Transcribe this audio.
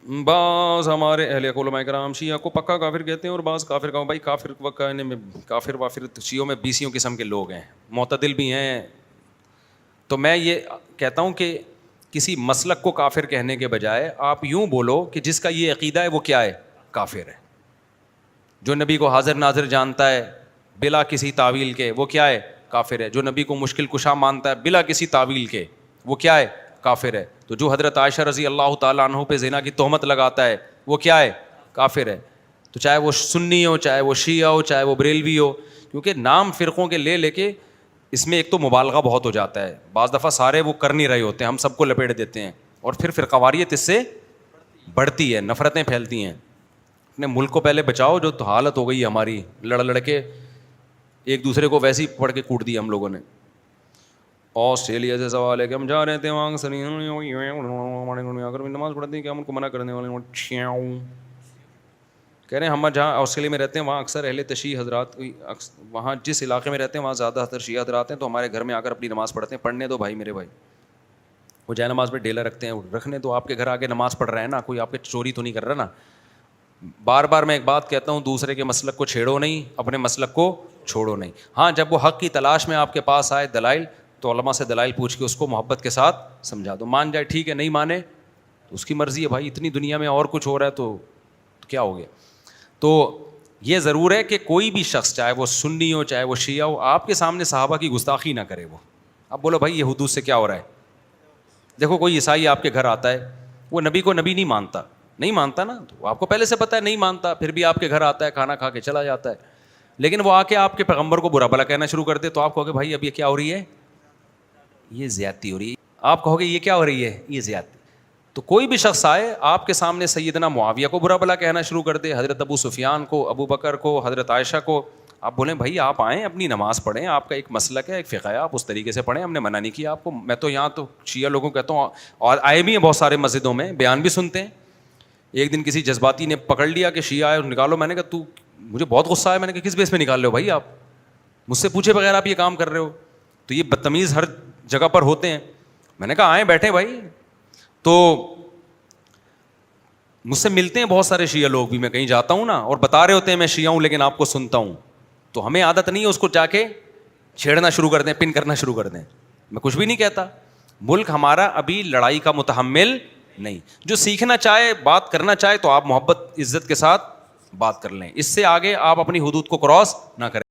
بعض ہمارے اہل علماء کرام شیعہ کو پکا کافر کہتے ہیں اور بعض کافر کا بھائی کافر کہنے میں کافر وافر شیعوں میں 20 قسم کے لوگ ہیں, معتدل بھی ہیں. تو میں یہ کہتا ہوں کہ کسی مسلک کو کافر کہنے کے بجائے آپ یوں بولو کہ جس کا یہ عقیدہ ہے وہ کیا ہے, کافر ہے. جو نبی کو حاضر ناظر جانتا ہے بلا کسی تعویل کے وہ کیا ہے, کافر ہے. جو نبی کو مشکل کشا مانتا ہے بلا کسی تعویل کے وہ کیا ہے, کافر ہے. تو جو حضرت عائشہ رضی اللہ تعالیٰ عنہ پہ زنا کی تہمت لگاتا ہے وہ کیا ہے, کافر ہے. تو چاہے وہ سنی ہو, چاہے وہ شیعہ ہو, چاہے وہ بریلوی ہو, کیونکہ نام فرقوں کے لے کے اس میں ایک تو مبالغہ بہت ہو جاتا ہے. بعض دفعہ سارے وہ کر نہیں رہے ہوتے ہیں, ہم سب کو لپیٹ دیتے ہیں اور پھر فرقواریت اس سے بڑھتی ہے, نفرتیں پھیلتی ہیں. اپنے ملک کو پہلے بچاؤ, جو تو حالت ہو گئی ہماری, لڑ کے ایک دوسرے کو ویسے ہی پڑھ کے کوٹ دیا ہم لوگوں نے. آسٹریلیا سے سوال ہے کہ ہم جا رہے تھے وہاں اگر نماز پڑھتے ہیں کہ ہم ان کو منع کرنے والے کہہ رہے ہیں. ہم جہاں آسٹریلیا میں رہتے ہیں وہاں اکثر اہل تشیع حضرات, وہاں جس علاقے میں رہتے ہیں وہاں زیادہ تر شیعہ حضرات ہیں, تو ہمارے گھر میں آ کر اپنی نماز پڑھتے ہیں. پڑھنے دو بھائی, میرے بھائی, وہ جائے نماز پہ ڈیلا رکھتے ہیں, رکھنے دو. آپ کے گھر آ کے نماز پڑھ رہے ہیں نا, کوئی آپ کے چوری تو نہیں کر رہا نا. بار بار میں ایک بات کہتا ہوں, دوسرے کے مسلک کو چھیڑو نہیں, اپنے مسلک کو چھوڑو نہیں. ہاں جب وہ حق کی تلاش میں آپ کے پاس آئے دلائل, تو علماء سے دلائل پوچھ کے اس کو محبت کے ساتھ سمجھا دو. مان جائے ٹھیک ہے, نہیں مانے تو اس کی مرضی ہے بھائی. اتنی دنیا میں اور کچھ ہو رہا ہے تو کیا ہو گیا. تو یہ ضرور ہے کہ کوئی بھی شخص, چاہے وہ سنی ہو چاہے وہ شیعہ ہو, آپ کے سامنے صحابہ کی گستاخی نہ کرے. وہ اب بولو بھائی یہ حدود سے کیا ہو رہا ہے. دیکھو کوئی عیسائی آپ کے گھر آتا ہے, وہ نبی کو نبی نہیں مانتا نا, تو آپ کو پہلے سے پتہ ہے نہیں مانتا, پھر بھی آپ کے گھر آتا ہے, کھانا کھا کے چلا جاتا ہے. لیکن وہ آ کے آپ کے پیغمبر کو برا بھلا کہنا شروع کر دے, تو آپ کہو گے بھائی اب یہ کیا ہو رہی ہے, یہ زیادتی ہو رہی ہے. آپ کہو گے یہ کیا ہو رہی ہے, یہ زیادتی. تو کوئی بھی شخص آئے آپ کے سامنے سیدنا معاویہ کو برا بھلا کہنا شروع کر دے, حضرت ابو سفیان کو, ابو بکر کو, حضرت عائشہ کو, آپ بولیں بھائی آپ آئیں اپنی نماز پڑھیں, آپ کا ایک مسلک ہے, ایک فقہ ہے, آپ اس طریقے سے پڑھیں, ہم نے منع نہیں کیا آپ کو. میں تو یہاں تو شیعہ لوگوں کو کہتا ہوں, اور آئے بھی ہیں بہت سارے مسجدوں میں, بیان بھی سنتے ہیں. ایک دن کسی جذباتی نے پکڑ لیا کہ شیعہ آئے اور نکالو. میں نے کہا تو مجھے بہت غصہ آیا, میں نے کہا کس بیس میں نکال رہے ہو بھائی, آپ مجھ سے پوچھے بغیر آپ یہ کام کر رہے ہو. تو یہ بدتمیز ہر جگہ پر ہوتے ہیں. میں نے کہا آئیں بیٹھیں بھائی. تو مجھ سے ملتے ہیں بہت سارے شیعہ لوگ بھی, میں کہیں جاتا ہوں نا اور بتا رہے ہوتے ہیں میں شیعہ ہوں لیکن آپ کو سنتا ہوں, تو ہمیں عادت نہیں ہے اس کو جا کے چھیڑنا شروع کر دیں, پن کرنا شروع کر دیں. میں کچھ بھی نہیں کہتا, ملک ہمارا ابھی لڑائی کا متحمل نہیں. جو سیکھنا چاہے, بات کرنا چاہے, تو آپ محبت عزت کے ساتھ بات کر لیں. اس سے آگے آپ اپنی حدود کو کراس نہ کریں.